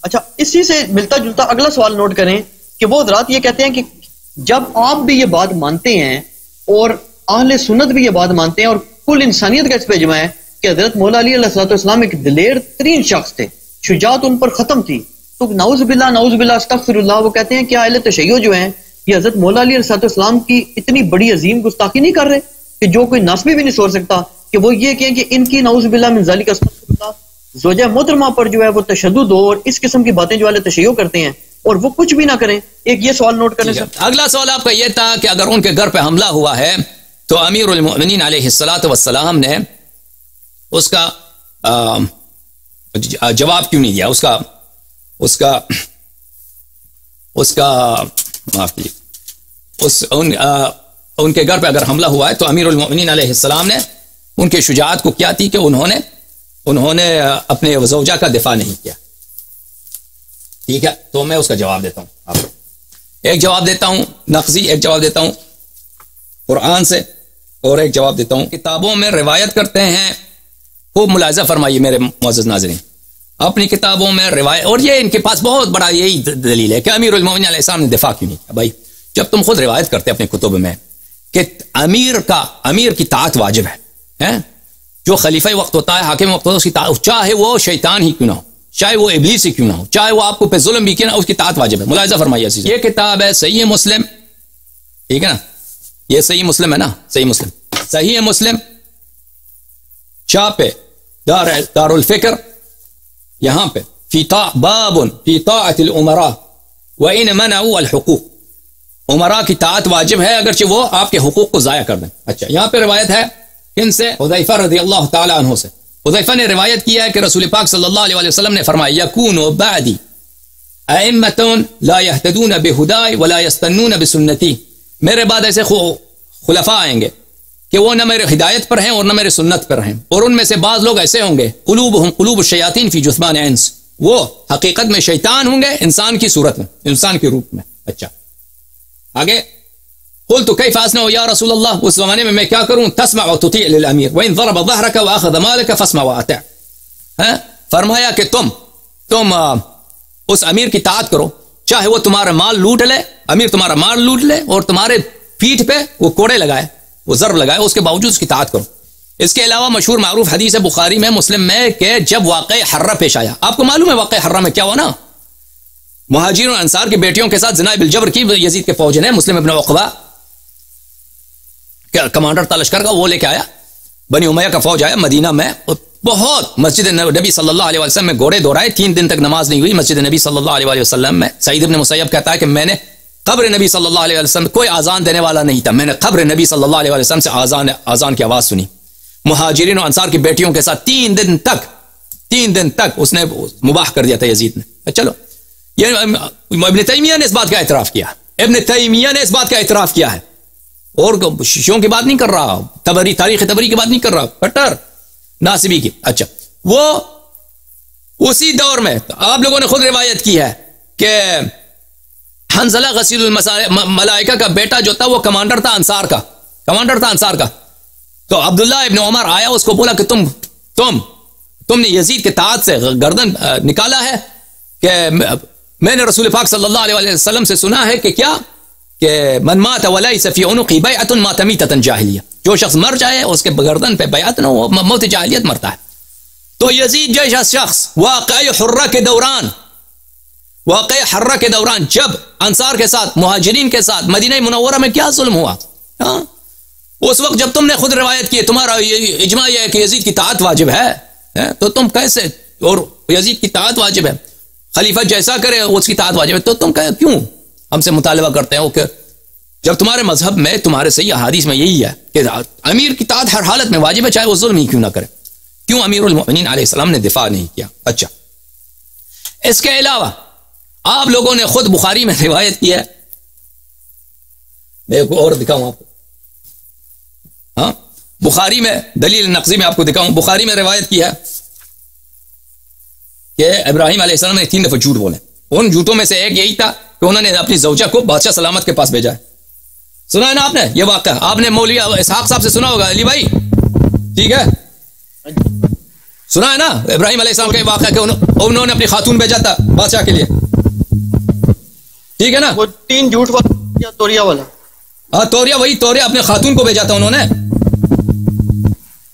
اچھا اسی سے ملتا جلتا اگلا سوال نوٹ کریں کہ وہ حضرات یہ کہتے ہیں کہ جب آپ بھی یہ بات مانتے ہیں اور اہل سنت بھی یہ بات مانتے ہیں اور کل انسانیت کا اس پہ اجماع ہے کہ حضرت مولا علی علیہ السلام ایک دلیر ترین شخص تھے، شجاعت ان پر ختم تھی، تو نعوذ باللہ استغفر اللہ، وہ کہتے ہیں کہ اہل تشیع جو ہیں یہ حضرت مولا علی علیہ السلام کی اتنی بڑی عظیم گستاخی نہیں کر رہے کہ جو کوئی ناسبی بھی نہیں سوچ سکتا کہ وہ یہ کہیں کہ ان کی نعوذ باللہ من ذالک استغفر اللہ زوجہ محترمہ پر جو ہے وہ تشدد ہو اور اس قسم کی باتیں جو اہل تشیع کرتے ہیں اور وہ کچھ بھی نہ کریں. ایک یہ سوال نوٹ کریں سر. اگلا سوال آپ کا یہ تھا کہ اگر ان کے گھر پہ حملہ ہوا ہے تو امیر المؤمنین علیہ السلام نے اس کا جواب کیوں نہیں دیا؟ اس کا معاف کیجیے، ان کے گھر پہ اگر حملہ ہوا ہے تو امیر المؤمنین علیہ السلام نے ان کے شجاعت کو کیا تھی کہ انہوں نے اپنے زوجہ کا دفاع نہیں کیا. ٹھیک ہے، تو میں اس کا جواب دیتا ہوں آپ کو. ایک جواب دیتا ہوں نقضی، ایک جواب دیتا ہوں قرآن سے، اور ایک جواب دیتا ہوں کتابوں میں روایت کرتے ہیں. خوب ملاحظہ فرمائیے میرے معزز ناظرین، اپنی کتابوں میں روایت، اور یہ ان کے پاس بہت بڑا یہی دلیل ہے کہ امیر المؤمنین علیہ السلام نے دفاع کیوں نہیں کیا. بھائی جب تم خود روایت کرتے اپنے کتب میں کہ امیر کی طاعت واجب ہے، جو خلیفہ وقت ہوتا ہے، حاکم وقت ہوتا ہے، اس کی طاعت، چاہے وہ شیطان ہی کیوں نہ ہو، چاہے وہ ابلیس ہی کیوں نہ ہو، چاہے وہ آپ کو پہ ظلم بھی کیوں نہ ہو، اس کی طاعت واجب ہے. ملاحظہ فرمائیے عزیز، یہ کتاب ہے صحیح مسلم، ٹھیک ہے نا، یہ صحیح مسلم ہے نا، صحیح مسلم چھاپے دار الفکر، یہاں پہ باب فی طاعت الامراء وان منعوا الحقوق، امراء کی طاعت واجب ہے اگرچہ وہ آپ کے حقوق کو ضائع کر دیں. اچھا، یہاں پہ روایت ہے کن سے؟ حذیفہ رضی اللہ تعالی عنہ سے. حذیفہ نے روایت کیا ہے کہ رسول پاک صلی اللہ علیہ وسلم نے فرمایا یکون بعدی ائمۃ لا یہتدون بہدای ولا یستنون بسنتی، میرے بعد ایسے خلفاء آئیں گے کہ وہ نہ میرے ہدایت پر ہیں اور نہ میرے سنت پر ہیں، اور ان میں سے بعض لوگ ایسے ہوں گے قلوبہم قلوب الشیاطین فی جثمان انس، وہ حقیقت میں شیطان ہوں گے انسان کی صورت میں، انسان کے روپ میں. اچھا آگے، قلت کیف اصنع یا رسول اللہ، اس زمانے میں میں کیا کروں؟ تسمع وتطیع للامیر وان ضرب ظهرك واخذ مالك فاسمع واطع. فرمایا کہ تم اس امیر کی طاعت کرو، چاہے وہ تمہارا مال لوٹ لے، امیر تمہارا مال لوٹ لے اور تمہارے پیٹھ پہ وہ کوڑے لگائے، وہ ضرب لگائے، اس کے باوجود اس کی طاعت کرو. اس کے علاوہ مشہور معروف حدیث ہے بخاری میں، مسلم میں، کہ جب واقع حرہ پیش آیا، آپ کو معلوم ہے واقع حرہ میں کیا ہوا نا؟ مہاجرین اور انصار کی بیٹیوں کے ساتھ زنا بالجبر کی یزید کے فوج نے، مسلم ابن عقبہ کمانڈر تھا لشکر کا، وہ لے کے آیا، بنی امیہ کا فوج آیا مدینہ میں، بہت مسجد نبی صلی اللہ علیہ وسلم میں گھوڑے دورائے، 3 دن تک نماز نہیں ہوئی مسجد نبی صلی اللہ علیہ وسلم میں. سعید ابن مسیب کہتا ہے کہ میں نے قبر نبی صلی اللہ علیہ وسلم، کوئی آزان دینے والا نہیں تھا، میں نے قبر نبی صلی اللہ علیہ وسلم سے آزان کی آواز سنی. مہاجرین اور انصار کی بیٹیوں کے ساتھ 3 دن تک اس نے مباح کر دیا تھا یزید نے. چلو، یہ ابن تیمیہ نے اس بات کا اعتراف کیا، اعتراف کیا ہے، اور شیعوں کی بات نہیں کر رہا، تاریخ تبری کی بات نہیں کر رہا، کٹر ناصبی کی. اچھا، وہ اسی دور میں آپ لوگوں نے خود روایت کی ہے کہ حنظلہ غسیل الملائکہ کا بیٹا جو تھا وہ کمانڈر تھا انصار کا. تو عبداللہ ابن عمر آیا، اس کو بولا کہ تم نے یزید کے طاعت سے گردن نکالا ہے، کہ میں نے رسول پاک صلی اللہ علیہ وسلم سے سنا ہے کہ کیا، کہ من مات ولیس فی عنقی بیعۃ مات میتۃ جاہلیہ، جو شخص مر جائے اس کے گردن پہ بیعت نہ ہو، موت جاہلیت مرتا ہے. تو یزید جیسا شخص واقع حرہ کے دوران جب انصار کے ساتھ، مہاجرین کے ساتھ مدینہ منورہ میں کیا ظلم ہوا، اس وقت جب تم نے خود روایت کی، تمہارا اجماع یہ ہے کہ یزید کی طاعت واجب ہے، تو تم کیسے، اور یزید کی طاعت واجب ہے، خلیفہ جیسا کرے اس کی طاعت واجب ہے، تو تم کیوں ہم سے مطالبہ کرتے ہو کہ جب تمہارے مذہب میں، تمہارے صحیح احادیث میں یہی ہے کہ امیر کی طاعت ہر حالت میں واجب ہے، چاہے وہ ظلم ہی کیوں نہ کرے، کیوں امیر المؤمنین علیہ السلام نے دفاع نہیں کیا؟ اچھا، اس کے علاوہ آپ لوگوں نے خود بخاری میں روایت کی ہے، میں اور دکھاؤں آپ کو، ہاں بخاری میں دلیل نقضی میں آپ کو دکھاؤں، بخاری میں روایت کی ہے کہ ابراہیم علیہ السلام نے 3 دفعہ جھوٹ بولے، ان جھوٹوں میں سے ایک یہی تھا کہ انہوں نے اپنی زوجہ کو بادشاہ سلامت کے پاس بھیجا ہے. سنا ہے نا آپ نے یہ واقعہ؟ آپ نے مولوی اسحاق صاحب سے سنا ہوگا، علی بھائی ٹھیک ہے، سنا ہے نا ابراہیم علیہ السلام کا واقعہ کہ انہوں نے اپنی خاتون بھیجا تھا بادشاہ کے لیے، ٹھیک ہے نا؟ وہ 3 جھوٹ والا توریا والا، ہاں توریا، وہی توریا اپنے خاتون کو بھیجا تھا انہوں نے،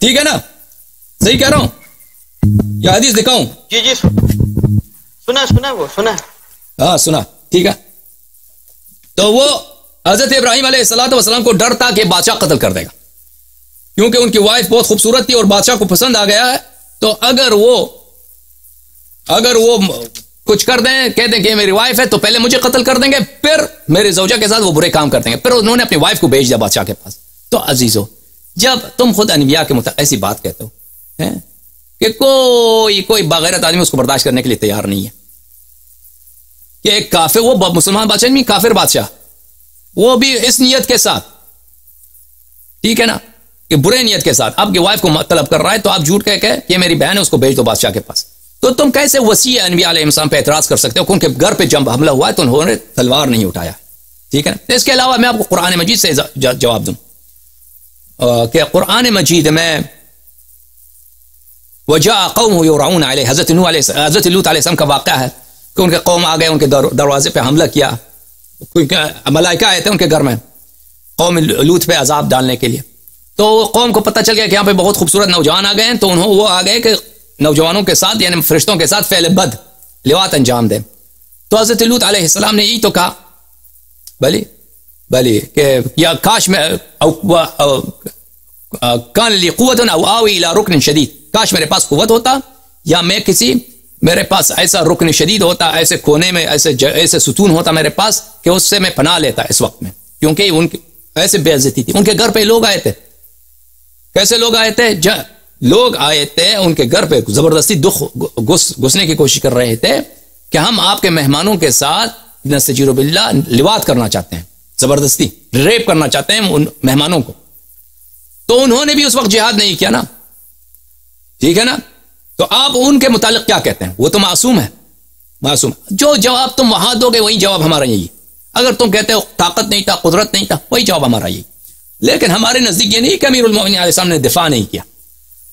ٹھیک ہے نا؟ صحیح کہہ رہا ہوں یا حدیث دکھاؤں؟ جی جی سنا وہ سنا، ہاں سنا، ٹھیک ہے۔ تو وہ حضرت ابراہیم علیہ السلام کو ڈر تھا کہ بادشاہ قتل کر دے گا، کیونکہ ان کی وائف بہت خوبصورت تھی اور بادشاہ کو پسند آ گیا ہے، تو اگر وہ کچھ کر دیں، کہہ دیں کہ میری وائف ہے، تو پہلے مجھے قتل کر دیں گے، پھر میرے زوجہ کے ساتھ وہ برے کام کر دیں گے۔ پھر انہوں نے اپنی وائف کو بھیج دیا بادشاہ کے پاس۔ تو عزیزو، جب تم خود انبیاء کے متعلق ایسی بات کہتے ہو کہ کوئی باغیرت آدمی اس کو برداشت کرنے کے لیے تیار نہیں ہے کہ ایک کافر، وہ مسلمان بادشاہ نہیں، کافر بادشاہ، وہ بھی اس نیت کے ساتھ، ٹھیک ہے نا، کہ برے نیت کے ساتھ آپ کی وائف کو طلب کر رہا ہے، تو آپ جھوٹ کہہ کے کہ میری بہن ہے اس کو بھیج دو بادشاہ کے پاس۔ تو تم کیسے وسیع انبیاء علیہ السلام پہ اعتراض کر سکتے ہو؟ ان کے گھر پہ جب حملہ ہوا ہے تو انہوں نے تلوار نہیں اٹھایا، ٹھیک ہے نا؟ اس کے علاوہ میں آپ کو قرآن مجید سے جواب دوں کہ قرآن مجید میں وجاء قومه يرعون علیہ، حضرت لوط علیہ السلام کا واقعہ ہے کہ ان کے قوم آ گئے، ان کے دروازے پہ حملہ کیا، ملائکہ آئے تھے ان کے گھر میں قوم لوط پہ عذاب ڈالنے کے لیے۔ تو قوم کو پتہ چل گیا کہ یہاں پہ بہت خوبصورت نوجوان آ گئے ہیں، تو وہ آ گئے کہ نوجوانوں کے ساتھ یعنی فرشتوں کے ساتھ فعل بد لواط انجام دیں۔ تو حضرت لوط علیہ السلام نے یہی تو کہا بلی کہ یا کاش میں کان لی قوت او آوی الی رکن شدید، کاش میرے پاس قوت ہوتا یا میرے پاس ایسا رکن شدید ہوتا، ایسے کونے میں ایسے ستون ہوتا میرے پاس کہ اس سے میں پناہ لیتا اس وقت میں، کیونکہ ان کی ایسے بے عزتی تھی۔ ان کے گھر پہ لوگ آئے تھے، کیسے لوگ آئے تھے؟ لوگ آئے تھے ان کے گھر پہ زبردستی گھسنے کی کوشش کر رہے تھے کہ ہم آپ کے مہمانوں کے ساتھ نستجیر باللہ لواط کرنا چاہتے ہیں، زبردستی ریپ کرنا چاہتے ہیں ان مہمانوں کو۔ تو انہوں نے بھی اس وقت جہاد نہیں کیا نا، ٹھیک ہے نا؟ تو آپ ان کے متعلق کیا کہتے ہیں؟ وہ تو معصوم ہے، معصوم۔ جو جواب تم وہاں دو گے وہی جواب ہمارا یہی، اگر تم کہتے ہو طاقت نہیں تھا، قدرت نہیں تھا، وہی جواب ہمارا یہی۔ لیکن ہمارے نزدیک یہ نہیں کہ امیر المؤمنین علیہ السلام نے دفاع نہیں کیا،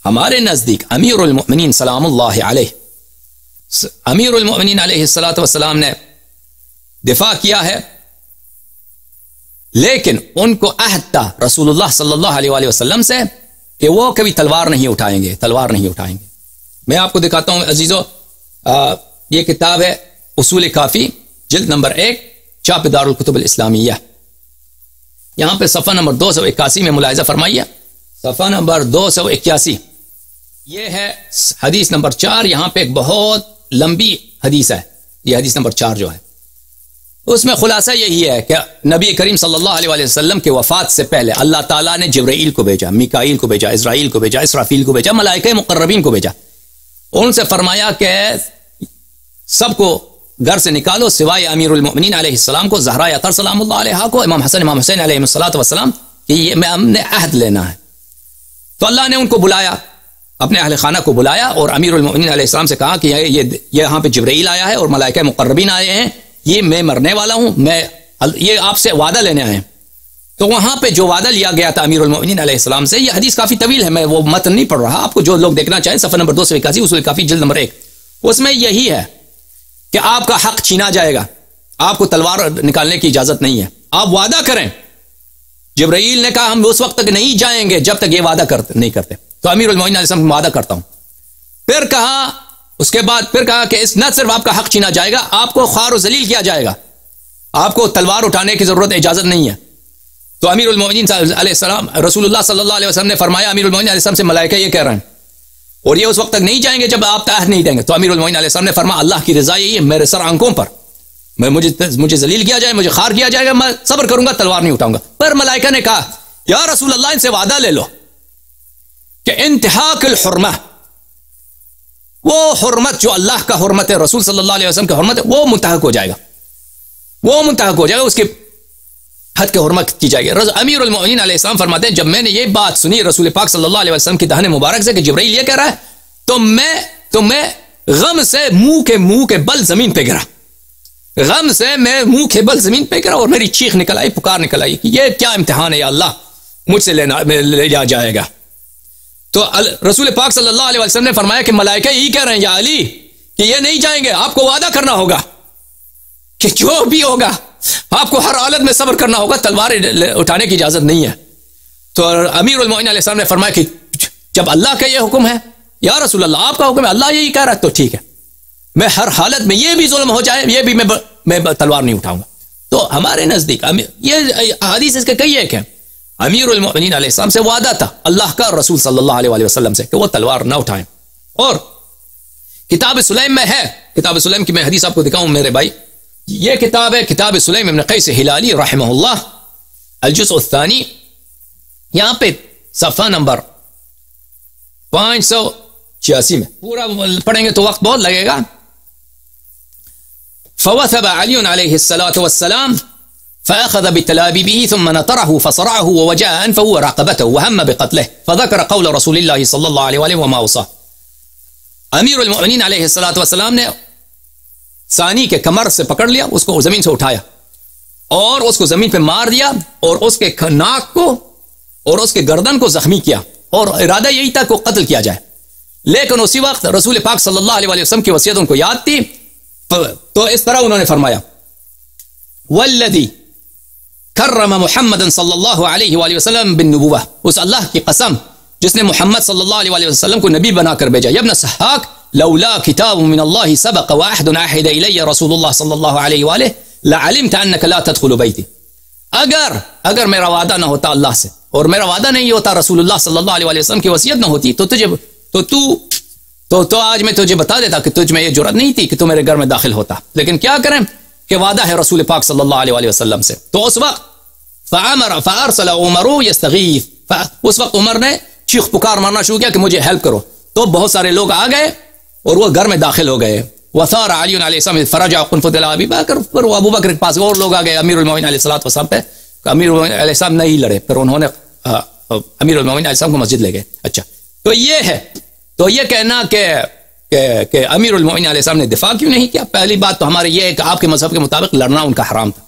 ہمارے نزدیک امیر المؤمنین سلام اللہ علیہ، امیر المؤمنین علیہ السلام نے دفاع کیا ہے، لیکن ان کو عہد تھا رسول اللہ صلی اللہ علیہ وآلہ وسلم سے کہ وہ کبھی تلوار نہیں اٹھائیں گے، تلوار نہیں اٹھائیں گے۔ میں آپ کو دکھاتا ہوں عزیزو، یہ کتاب ہے اصول کافی، جلد نمبر 1، چاپ دار الکتب الاسلامیہ۔ یہاں پہ صفحہ نمبر 281 میں ملاحظہ فرمائیے، صفحہ نمبر 281، یہ ہے حدیث نمبر 4۔ یہاں پہ ایک بہت لمبی حدیث ہے، یہ حدیث نمبر 4 جو ہے، اس میں خلاصہ یہی ہے کہ نبی کریم صلی اللہ علیہ وآلہ وسلم کے وفات سے پہلے اللہ تعالیٰ نے جبرائیل کو بھیجا، میکائیل کو بھیجا، اسرائیل کو بھیجا، اسرافیل کو بھیجا، ملائکہ مقربین کو بھیجا، ان سے فرمایا کہ سب کو گھر سے نکالو سوائے امیر المؤمنین علیہ السلام کو، زہرا اطہر سلام اللہ علیہ کو، امام حسن امام حسین علیہ السلام، کہ یہ میں ہم نے عہد لینا ہے۔ تو اللہ نے ان کو بلایا، اپنے اہل خانہ کو بلایا، اور امیر المؤمنین علیہ السلام سے کہا کہ یہ یہاں پہ جبرائیل آیا ہے اور ملائکہ مقربین آئے ہیں، یہ میں مرنے والا ہوں، میں یہ آپ سے وعدہ لینے آئے ہیں۔ تو وہاں پہ جو وعدہ لیا گیا تھا امیر المؤمنین علیہ السلام سے، یہ حدیث کافی طویل ہے، میں وہ متن نہیں پڑھ رہا، آپ کو جو لوگ دیکھنا چاہیں صفحہ نمبر 281 اصول کافی جلد نمبر 1، اس میں یہی ہے کہ آپ کا حق چھینا جائے گا، آپ کو تلوار نکالنے کی اجازت نہیں ہے، آپ وعدہ کریں۔ جبرائیل نے کہا ہم اس وقت تک نہیں جائیں گے جب تک یہ وعدہ نہیں کرتے، تو امیر المؤمنین علیہ السلام وعدہ کرتا ہوں۔ پھر کہا اس کے بعد کہ اس نہ صرف آپ کا حق چھینا جائے گا، آپ کو خوار و ذلیل کیا جائے گا، آپ کو تلوار اٹھانے کی ضرورت اجازت نہیں ہے۔ تو امیر المؤمنین علیہ السلام، رسول اللہ صلی اللہ علیہ وسلم نے فرمایا امیر المؤمنین علیہ السلام سے ملائکہ یہ کہہ رہے ہیں اور یہ اس وقت تک نہیں جائیں گے جب آپ عہد نہیں دیں گے۔ تو امیر المؤمنین علیہ السلام نے فرمایا اللہ کی رضا یہی ہے، میرے سر آنکھوں پر مجھے ذلیل کیا جائے، مجھے خار کیا جائے گا، میں صبر کروں گا، تلوار نہیں اٹھاؤں گا۔ پر ملائکہ نے کہا یا رسول اللہ ان سے وعدہ لے لو کہ انتہاک الحرمہ، وہ حرمت جو اللہ کا حرمت ہے، رسول صلی اللہ علیہ وسلم کا حرمت ہے، وہ منتہک ہو جائے گا، وہ منتہک ہو جائے گا، اس کی حد کے حرمت کی جائے گی۔ امیر المؤمنین علیہ السلام فرماتے ہیں جب میں نے یہ بات سنی رسول پاک صلی اللہ علیہ وسلم کی دہن مبارک سے کہ جبرائیل یہ کہہ رہا ہے، تو میں غم سے منہ کے بل زمین پہ گرا، غم سے میں منہ کے بل زمین پہ گرا اور میری چیخ نکل آئی، پکار نکل آئی کہ یہ کیا امتحان ہے یا اللہ، مجھ سے لے جا جائے گا۔ تو رسول پاک صلی اللہ علیہ وسلم نے فرمایا کہ ملائکہ یہی کہہ رہے ہیں یا علی کہ یہ نہیں جائیں گے, آپ کو وعدہ کرنا ہوگا کہ جو بھی ہوگا آپ کو ہر حالت میں صبر کرنا ہوگا, تلوار اٹھانے کی اجازت نہیں ہے. تو امیر المومنین علیہ السلام نے فرمایا کہ جب اللہ کا یہ حکم ہے یا رسول اللہ آپ کا حکم ہے, اللہ یہی کہہ رہا ہے تو ٹھیک ہے, میں ہر حالت میں یہ بھی ظلم ہو جائے یہ بھی میں تلوار نہیں اٹھاؤں گا. تو ہمارے نزدیک یہ حدیث اس کے کئی ایک ہیں, امیر المومنین علیہ السلام سے وعدہ تھا اللہ کا رسول صلی اللہ علیہ وسلم سے کہ وہ تلوار نہ اٹھائیں. اور کتاب سلیم میں ہے, کتاب سلیم کی میں حدیث آپ کو دکھاؤں میرے بھائی, یہ کتاب ہے کتاب سلیم ابن قیس ہلالی رحمہ اللہ الجزء الثانی, یہاں پہ صفحہ نمبر 586 میں پورا پڑھیں گے تو وقت بہت لگے گا. فوثب علی علیہ الصلاۃ والسلام فأخذ بتلابيبه ثم نطره فصرعه ووجاء أنفه ورقبته وهم بقتله فذكر قول رسول الله صلى الله عليه وآله وما أوصاه. امیر المؤمنین علیہ الصلاۃ والسلام نے ثانی کے کمر سے پکڑ لیا, اس کو زمین سے اٹھایا اور اس کو زمین پہ مار دیا اور اس کے ناک کو اور اس کے گردن کو زخمی کیا, اور ارادہ یہی تھا کہ قتل کیا جائے. لیکن اسی وقت رسول پاک صلی اللہ علیہ وسلم کی وصیت ان کو یاد تھی, تو اس طرح انہوں نے فرمایا والذی کرم محمد صلی اللہ علیہ وآلہ وسلم بالنبوہ, اس اللہ کی قسم جس نے محمد صلی اللہ علیہ وسلم کو نبی بنا کر بھیجا. ابن سحاق لولا کتاب من اللہ سبق واحد احد الی رسول اللہ صلی اللہ علیہ وآلہ لعلمت انک لا تدخل بیتی. اگر میرا وعدہ نہ ہوتا اللہ سے اور میرا وعدہ نہیں ہوتا رسول اللہ صلی اللہ علیہ وسلم کی وصیت نہ ہوتی تو آج میں تجھے بتا دیتا کہ تجھ میں یہ جرأت نہیں تھی کہ تو میرے گھر میں داخل ہوتا. لیکن کیا کریں کہ وعدہ ہے رسول پاک صلی اللہ علیہ وسلم سے. تو اس وقت فارسل عمر یستغیث, اس وقت عمر نے چیخ پکار مارنا شروع کیا کہ مجھے ہیلپ کرو. تو بہت سارے لوگ آ گئے اور وہ گھر میں داخل ہو گئے. وثار علی علیہ السلام فرجع قنفذ ابی بکر, پھر ابو بکر کے پاس اور لوگ آ گئے امیر المومنین علیہ الصلوۃ والسلام پہ. امیر المومنین علیہ السلام نہیں لڑے, پھر انہوں نے امیر المومنین علیہ السلام کو مسجد لے گئے. اچھا, تو یہ ہے, تو یہ کہنا کہ امیر المومنین علیہ السلام نے دفاع کیوں نہیں کیا, پہلی بات تو ہمارے یہ ہے کہ آپ کے مذہب کے مطابق لڑنا ان کا حرام تھا,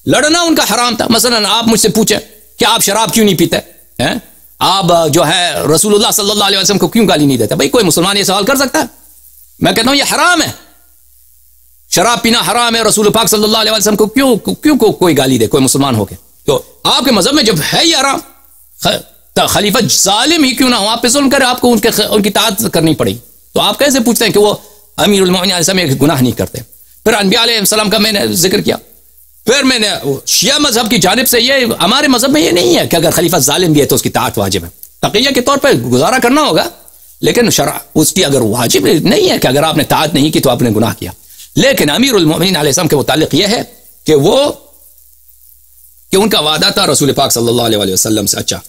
لڑنا ان کا حرام تھا. مثلا آپ مجھ سے پوچھیں کہ آپ شراب کیوں نہیں پیتے ہیں, آپ جو ہے رسول اللہ صلی اللہ علیہ وسلم کو کیوں گالی نہیں دیتے؟ بھائی کوئی مسلمان یہ سوال کر سکتا ہے؟ میں کہتا ہوں یہ حرام ہے, شراب پینا حرام ہے, رسول پاک صلی اللہ علیہ وسلم کو کیوں کوئی گالی دے کوئی مسلمان ہو کے؟ تو آپ کے مذہب میں جب ہے یہ حرام, خلیفہ ظالم ہی کیوں نہ ہو, آپ پہ ظلم کرے, آپ کو ان کی اطاعت کرنی پڑے گی. تو آپ کیسے پوچھتے ہیں کہ وہ امیر المومنین علیہ السلام ایک گناہ نہیں کرتے؟ پھر انبیاء علیہ السلام کا میں نے ذکر کیا. پھر میں نے شیعہ مذہب کی جانب سے, یہ ہمارے مذہب میں یہ نہیں ہے کہ اگر خلیفہ ظالم بھی ہے تو اس کی اطاعت واجب ہے, تقیہ کے طور پہ گزارا کرنا ہوگا, لیکن شرع اس کی اگر واجب نہیں ہے کہ اگر آپ نے اطاعت نہیں کی تو آپ نے گناہ کیا. لیکن امیر المومنین علیہ السلام کے متعلق یہ ہے کہ ان کا وعدہ تھا رسول پاک صلی اللہ علیہ وسلم سے. اچھا,